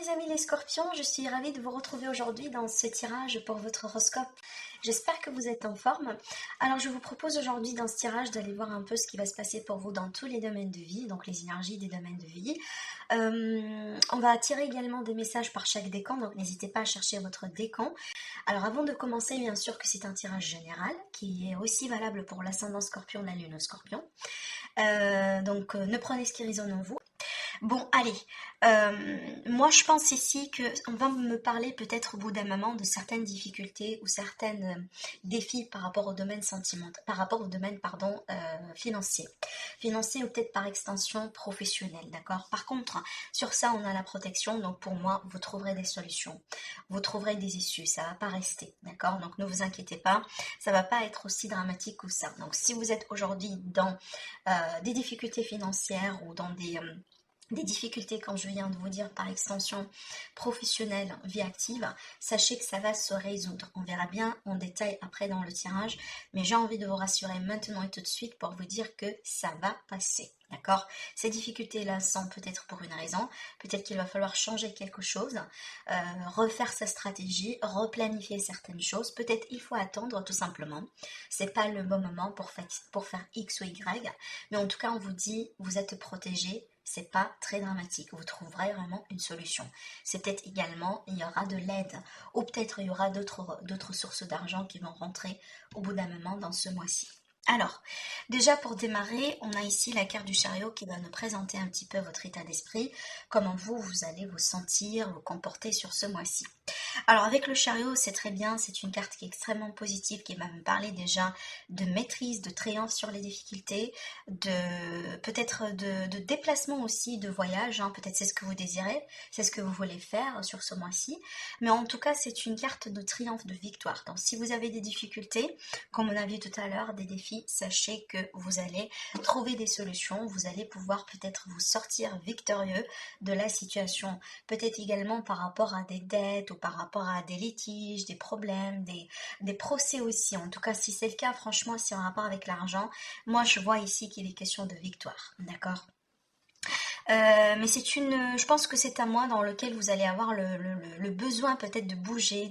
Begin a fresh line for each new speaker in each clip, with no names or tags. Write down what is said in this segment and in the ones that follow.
mes amis les scorpions, je suis ravie de vous retrouver aujourd'hui dans ce tirage pour votre horoscope. J'espère que vous êtes en forme. Alors je vous propose aujourd'hui dans ce tirage d'aller voir un peu ce qui va se passer pour vous dans tous les domaines de vie, donc les énergies des domaines de vie. On va tirer également des messages par chaque décan, donc n'hésitez pas à chercher votre décan. Alors avant de commencer, bien sûr que c'est un tirage général qui est aussi valable pour l'ascendant scorpion, la lune scorpion. Donc ne prenez ce qui résonne en vous. Bon, allez, moi je pense ici que on va me parler peut-être au bout d'un moment de certaines difficultés ou certains défis par rapport au domaine sentimental, par rapport au domaine, pardon, financier. Financier ou peut-être par extension professionnelle, d'accord? Par contre, sur ça, on a la protection, donc pour moi, vous trouverez des solutions, vous trouverez des issues, ça va pas rester, d'accord? Donc ne vous inquiétez pas, ça va pas être aussi dramatique que ça. Donc si vous êtes aujourd'hui dans des difficultés financières ou dans des difficultés, comme je viens de vous dire, par extension professionnelle, vie active, sachez que ça va se résoudre. On verra bien en détail après dans le tirage, mais j'ai envie de vous rassurer maintenant et tout de suite pour vous dire que ça va passer. D'accord? Ces difficultés-là sont peut-être pour une raison, peut-être qu'il va falloir changer quelque chose, refaire sa stratégie, replanifier certaines choses, peut-être il faut attendre tout simplement. C'est pas le bon moment pour faire X ou Y, mais en tout cas on vous dit, vous êtes protégé, c'est pas très dramatique, vous trouverez vraiment une solution. C'est peut-être également, il y aura de l'aide, ou peut-être il y aura d'autres sources d'argent qui vont rentrer au bout d'un moment dans ce mois-ci. Alors, déjà pour démarrer, on a ici la carte du chariot qui va nous présenter un petit peu votre état d'esprit, comment vous allez vous sentir, vous comporter sur ce mois-ci. Alors avec le chariot, c'est très bien, c'est une carte qui est extrêmement positive, qui va me parler déjà de maîtrise, de triomphe sur les difficultés, peut-être de déplacement aussi, de voyage, hein, peut-être c'est ce que vous désirez, c'est ce que vous voulez faire sur ce mois-ci, mais en tout cas c'est une carte de triomphe, de victoire. Donc si vous avez des difficultés, comme on a vu tout à l'heure, des défis, sachez que vous allez trouver des solutions, vous allez pouvoir peut-être vous sortir victorieux de la situation, peut-être également par rapport à des dettes ou par rapport à des litiges, des problèmes, des procès aussi. En tout cas, si c'est le cas, franchement, si en rapport avec l'argent, moi je vois ici qu'il est question de victoire, d'accord? Mais je pense que c'est un mois dans lequel vous allez avoir le besoin peut-être de bouger,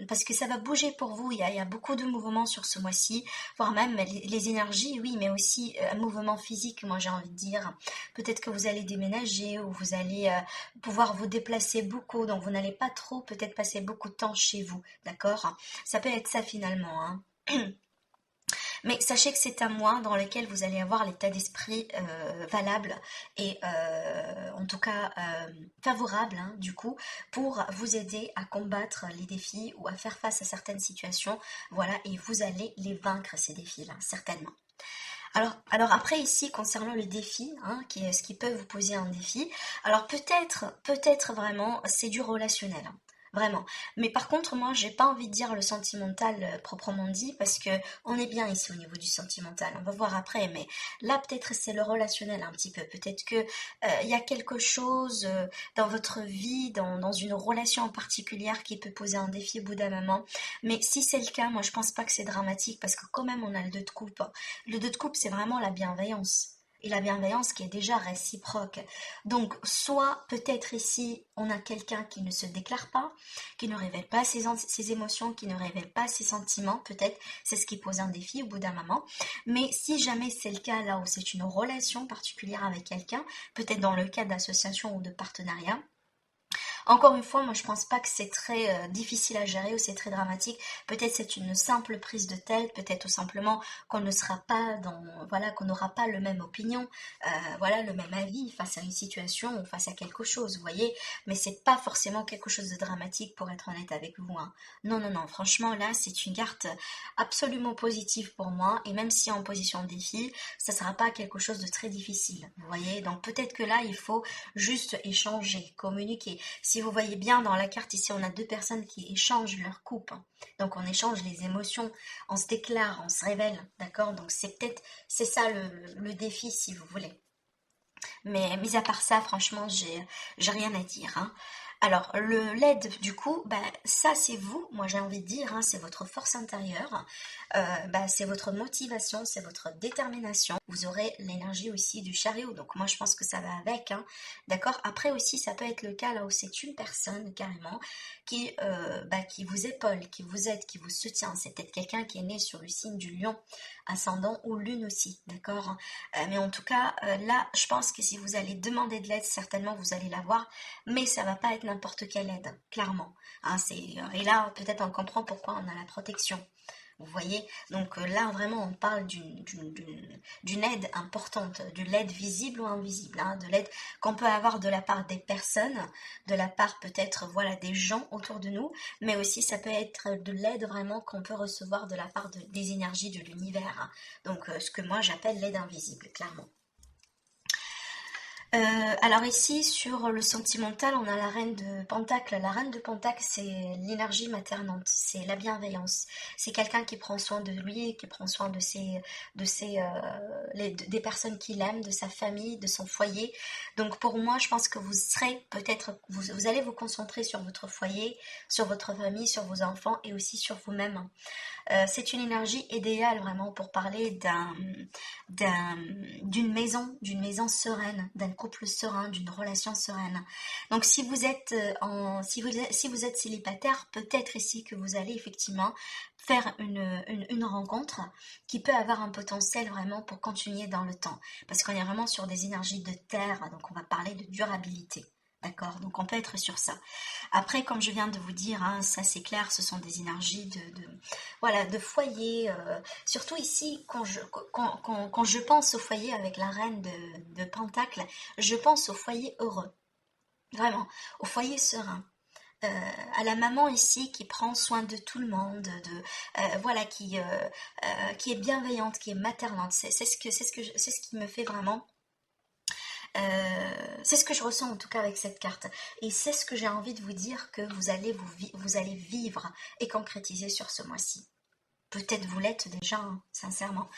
parce que ça va bouger pour vous. Il y a beaucoup de mouvements sur ce mois-ci, voire même les énergies, oui, mais aussi un mouvement physique. Moi, j'ai envie de dire, peut-être que vous allez déménager ou vous allez pouvoir vous déplacer beaucoup, donc vous n'allez pas trop peut-être passer beaucoup de temps chez vous, d'accord? Ça peut être ça finalement, hein. Mais sachez que c'est un mois dans lequel vous allez avoir l'état d'esprit valable et en tout cas favorable, hein, du coup, pour vous aider à combattre les défis ou à faire face à certaines situations. Voilà, et vous allez les vaincre, ces défis-là, certainement. Alors après ici concernant le défi, hein, qui est ce qui peut vous poser un défi, alors peut-être vraiment c'est du relationnel, hein, vraiment. Mais par contre moi j'ai pas envie de dire le sentimental proprement dit parce que on est bien ici au niveau du sentimental, on va voir après, mais là peut-être c'est le relationnel un petit peu, peut-être que il y a quelque chose dans votre vie, dans une relation en particulier qui peut poser un défi au bout d'un moment. Mais si c'est le cas, moi je pense pas que c'est dramatique parce que quand même on a le 2 de coupe. Le 2 de coupe, c'est vraiment la bienveillance. Et la bienveillance qui est déjà réciproque. Donc, soit peut-être ici, on a quelqu'un qui ne se déclare pas, qui ne révèle pas ses émotions, qui ne révèle pas ses sentiments. Peut-être c'est ce qui pose un défi au bout d'un moment. Mais si jamais c'est le cas là où c'est une relation particulière avec quelqu'un, peut-être dans le cas d'association ou de partenariat, encore une fois, moi je pense pas que c'est très difficile à gérer ou c'est très dramatique. Peut-être c'est une simple prise de tête, peut-être tout simplement qu'on ne sera pas voilà, qu'on n'aura pas le même opinion, voilà, le même avis face à une situation ou face à quelque chose, vous voyez. Mais c'est pas forcément quelque chose de dramatique pour être honnête avec vous, hein. Non, non, non, franchement là c'est une carte absolument positive pour moi et même si en position de défi, ça sera pas quelque chose de très difficile, vous voyez. Donc peut-être que là il faut juste échanger, communiquer. Si vous voyez bien dans la carte ici, on a deux personnes qui échangent leur coupe. Donc on échange les émotions, on se déclare, on se révèle, d'accord? Donc c'est ça le défi si vous voulez. Mais mis à part ça, franchement, j'ai rien à dire, hein. Alors, le LED, du coup, bah, ça c'est vous, moi j'ai envie de dire, hein, c'est votre force intérieure, bah, c'est votre motivation, c'est votre détermination. Vous aurez l'énergie aussi du chariot, donc moi je pense que ça va avec, hein, d'accord? Après aussi, ça peut être le cas là où c'est une personne carrément qui vous épaule, qui vous aide, qui vous soutient. C'est peut-être quelqu'un qui est né sur le signe du lion, ascendant ou lune aussi, d'accord? Mais en tout cas, là, je pense que si vous allez demander de l'aide, certainement vous allez l'avoir, mais ça va pas être n'importe quelle aide, clairement. Hein, et là, peut-être on comprend pourquoi on a la protection. Vous voyez, donc là vraiment on parle d'une aide importante, de l'aide visible ou invisible, hein, de l'aide qu'on peut avoir de la part des personnes, de la part peut-être voilà des gens autour de nous, mais aussi ça peut être de l'aide vraiment qu'on peut recevoir de la part des énergies de l'univers, hein. Donc ce que moi j'appelle l'aide invisible, clairement. Alors ici, sur le sentimental, on a la reine de Pentacle. La reine de Pentacle, c'est l'énergie maternante, c'est la bienveillance. C'est quelqu'un qui prend soin de lui, qui prend soin des personnes qu'il aime, de sa famille, de son foyer. Donc pour moi, je pense que vous serez peut-être, vous allez vous concentrer sur votre foyer, sur votre famille, sur vos enfants et aussi sur vous-même. C'est une énergie idéale vraiment pour parler d'une maison sereine, d'un couple serein, d'une relation sereine. Donc si vous êtes si vous êtes célibataire, peut-être ici que vous allez effectivement faire une rencontre qui peut avoir un potentiel vraiment pour continuer dans le temps. Parce qu'on est vraiment sur des énergies de terre, donc on va parler de durabilité. D'accord, donc on peut être sur ça. Après, comme je viens de vous dire, hein, ça c'est clair, ce sont des énergies voilà, de foyer. Surtout ici, quand je pense au foyer avec la reine de Pentacle, je pense au foyer heureux, vraiment, au foyer serein. À la maman ici qui prend soin de tout le monde, voilà, qui est bienveillante, qui est maternante. C'est ce qui me fait vraiment c'est ce que je ressens en tout cas avec cette carte. Et c'est ce que j'ai envie de vous dire que vous allez vivre et concrétiser sur ce mois-ci. Peut-être vous l'êtes déjà, hein, sincèrement.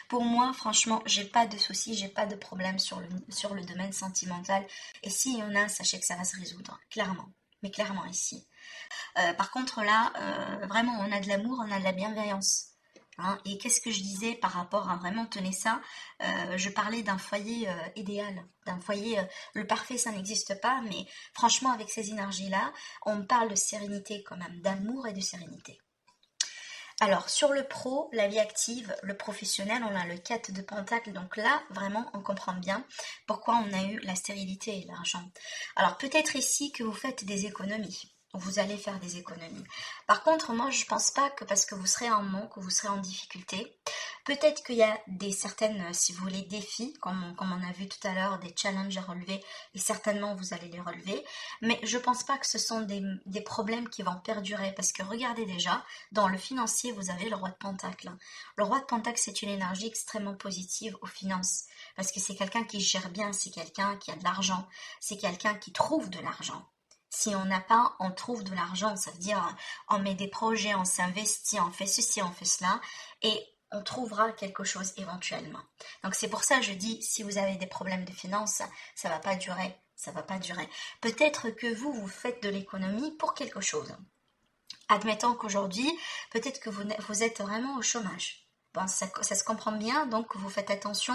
Pour moi, franchement, j'ai pas de soucis, j'ai pas de problème sur le domaine sentimental. Et s'il y en a, sachez que ça va se résoudre, clairement. Mais clairement ici. Par contre, là, vraiment, on a de l'amour, on a de la bienveillance. Hein. Et qu'est-ce que je disais par rapport à vraiment tenez ça, je parlais d'un foyer idéal, d'un foyer, le parfait ça n'existe pas, mais franchement avec ces énergies-là, on parle de sérénité quand même, d'amour et de sérénité. Alors, sur le pro, la vie active, le professionnel, on a le 4 de Pentacle. Donc là, vraiment, on comprend bien pourquoi on a eu la stérilité et l'argent. Alors, peut-être ici que vous faites des économies. Vous allez faire des économies. Par contre, moi, je pense pas que parce que vous serez en manque ou vous serez en difficulté, peut-être qu'il y a certaines, si vous voulez, défis, comme on a vu tout à l'heure, des challenges à relever, et certainement vous allez les relever, mais je pense pas que ce sont des problèmes qui vont perdurer, parce que regardez déjà, dans le financier, vous avez le roi de Pentacle. Le roi de Pentacle, c'est une énergie extrêmement positive aux finances, parce que c'est quelqu'un qui gère bien, c'est quelqu'un qui a de l'argent, c'est quelqu'un qui trouve de l'argent. Si on n'a pas, on trouve de l'argent, ça veut dire on met des projets, on s'investit, on fait ceci, on fait cela, et on trouvera quelque chose éventuellement. Donc c'est pour ça que je dis, si vous avez des problèmes de finances, ça va pas durer, ça va pas durer. Peut-être que vous faites de l'économie pour quelque chose. Admettons qu'aujourd'hui, peut-être que vous êtes vraiment au chômage. Bon, ça se comprend bien, donc vous faites attention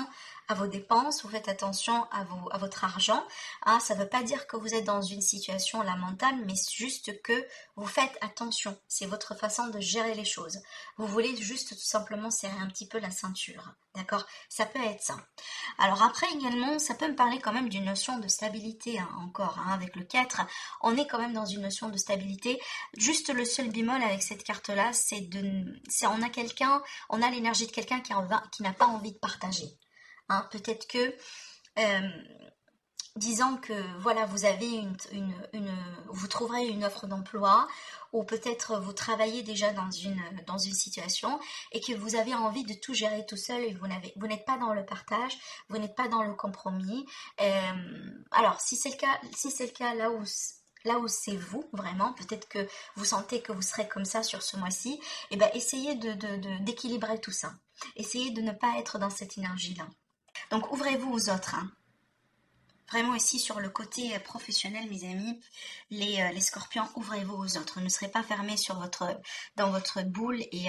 à vos dépenses, vous faites attention à votre argent. Hein, ça ne veut pas dire que vous êtes dans une situation lamentable, mais juste que vous faites attention. C'est votre façon de gérer les choses. Vous voulez juste tout simplement serrer un petit peu la ceinture. D'accord? Ça peut être ça. Alors après également, ça peut me parler quand même d'une notion de stabilité, hein, encore, hein, avec le 4. On est quand même dans une notion de stabilité. Juste le seul bémol avec cette carte-là, on a quelqu'un, on a l'énergie de quelqu'un qui n'a pas envie de partager. Hein, peut-être que, euh, disons que voilà, vous avez vous trouverez une offre d'emploi ou peut-être vous travaillez déjà dans une situation et que vous avez envie de tout gérer tout seul et vous n'êtes pas dans le partage, vous n'êtes pas dans le compromis. Alors, si c'est le cas là où c'est vous, vraiment, peut-être que vous sentez que vous serez comme ça sur ce mois-ci, et ben essayez d'équilibrer tout ça. Essayez de ne pas être dans cette énergie-là. Donc ouvrez-vous aux autres, hein. Vraiment ici sur le côté professionnel, mes amis, les scorpions, ouvrez-vous aux autres. Ne serez pas fermés dans votre boule et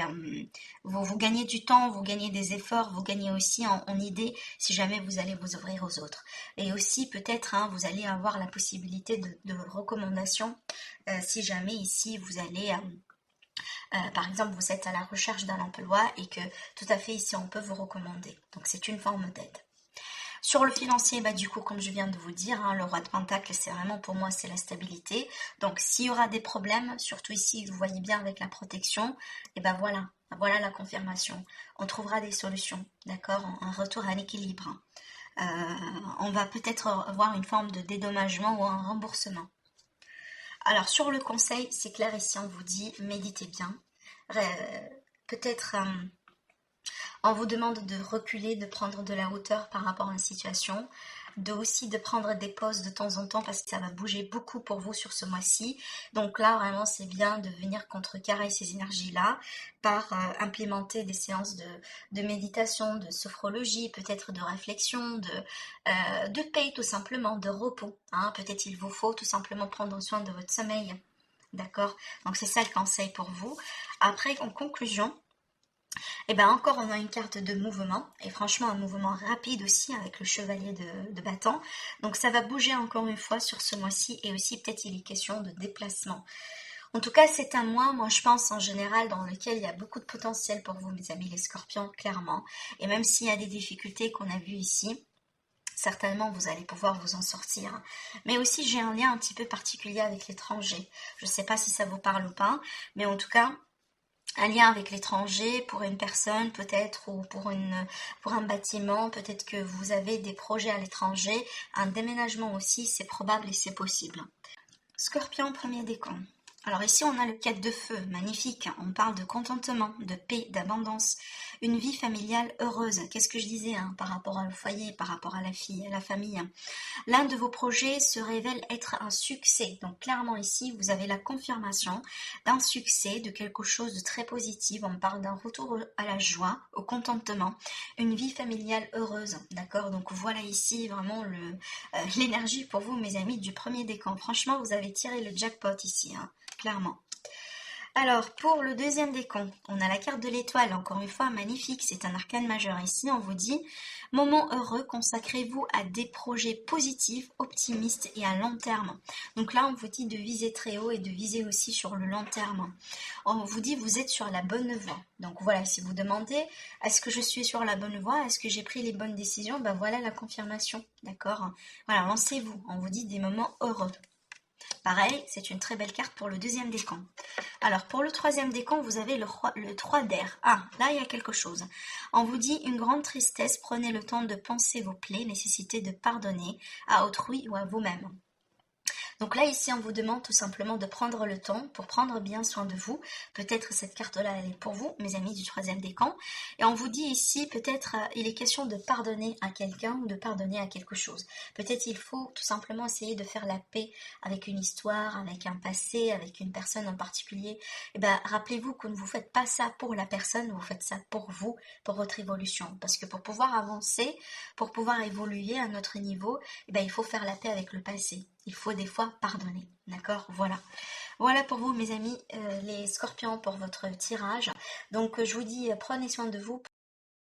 vous gagnez du temps, vous gagnez des efforts, vous gagnez aussi en idées si jamais vous allez vous ouvrir aux autres. Et aussi peut-être vous allez avoir la possibilité de recommandations si jamais ici vous allez... par exemple, vous êtes à la recherche d'un emploi et que tout à fait ici on peut vous recommander. Donc c'est une forme d'aide. Sur le financier, bah, du coup, comme je viens de vous dire, le roi de Pentacle, c'est vraiment pour moi, c'est la stabilité. Donc, s'il y aura des problèmes, surtout ici, vous voyez bien avec la protection, et ben voilà la confirmation. On trouvera des solutions, d'accord? Un retour à l'équilibre. On va peut-être avoir une forme de dédommagement ou un remboursement. Alors, sur le conseil, c'est clair ici, on vous dit, méditez bien. Peut-être... on vous demande de reculer, de prendre de la hauteur par rapport à une situation, de prendre des pauses de temps en temps parce que ça va bouger beaucoup pour vous sur ce mois-ci. Donc là, vraiment, c'est bien de venir contrecarrer ces énergies-là par implémenter des séances de méditation, de sophrologie, peut-être de réflexion, de paix tout simplement, de repos. Peut-être il vous faut tout simplement prendre soin de votre sommeil. D'accord? Donc c'est ça le conseil pour vous. Après, en conclusion, et bien encore on a une carte de mouvement, et franchement un mouvement rapide aussi avec le chevalier de bâton. Donc ça va bouger encore une fois sur ce mois-ci, et aussi peut-être il est question de déplacement. En tout cas c'est un mois, moi je pense en général, dans lequel il y a beaucoup de potentiel pour vous mes amis les scorpions, clairement. Et même s'il y a des difficultés qu'on a vues ici, certainement vous allez pouvoir vous en sortir. Mais aussi j'ai un lien un petit peu particulier avec l'étranger. Je ne sais pas si ça vous parle ou pas, mais en tout cas... un lien avec l'étranger pour une personne peut-être, ou pour un bâtiment, peut-être que vous avez des projets à l'étranger, un déménagement aussi, c'est probable et c'est possible. Scorpion, premier décan. Alors ici on a le 4 de feu, magnifique, on parle de contentement, de paix, d'abondance, une vie familiale heureuse. Qu'est-ce que je disais par rapport au foyer, par rapport à la fille, à la famille. L'un de vos projets se révèle être un succès. Donc clairement ici, vous avez la confirmation d'un succès, de quelque chose de très positif. On parle d'un retour à la joie, au contentement, une vie familiale heureuse. D'accord? Donc voilà ici vraiment l'énergie pour vous, mes amis, du premier décan. Franchement, vous avez tiré le jackpot ici, clairement. Alors, pour le deuxième décan, on a la carte de l'étoile, encore une fois, magnifique, c'est un arcane majeur. Ici, on vous dit, moment heureux, consacrez-vous à des projets positifs, optimistes et à long terme. Donc là, on vous dit de viser très haut et de viser aussi sur le long terme. On vous dit, vous êtes sur la bonne voie. Donc voilà, si vous demandez, est-ce que je suis sur la bonne voie? Est-ce que j'ai pris les bonnes décisions? Ben voilà la confirmation, d'accord? Voilà, lancez-vous, on vous dit des moments heureux. Pareil, c'est une très belle carte pour le deuxième décan. Alors, pour le troisième décan, vous avez le 3 d'air. Ah, là, il y a quelque chose. On vous dit une grande tristesse, prenez le temps de penser vos plaies, nécessité de pardonner à autrui ou à vous-même. Donc là, ici, on vous demande tout simplement de prendre le temps pour prendre bien soin de vous. Peut-être cette carte-là, elle est pour vous, mes amis du troisième décan. Et on vous dit ici, peut-être, il est question de pardonner à quelqu'un ou de pardonner à quelque chose. Peut-être il faut tout simplement essayer de faire la paix avec une histoire, avec un passé, avec une personne en particulier. Et ben, rappelez-vous que vous ne faites pas ça pour la personne, vous faites ça pour vous, pour votre évolution. Parce que pour pouvoir avancer, pour pouvoir évoluer à notre niveau, eh ben, il faut faire la paix avec le passé. Il faut des fois pardonner, d'accord? Voilà. Voilà pour vous, mes amis, les scorpions, pour votre tirage. Donc, je vous dis, prenez soin de vous.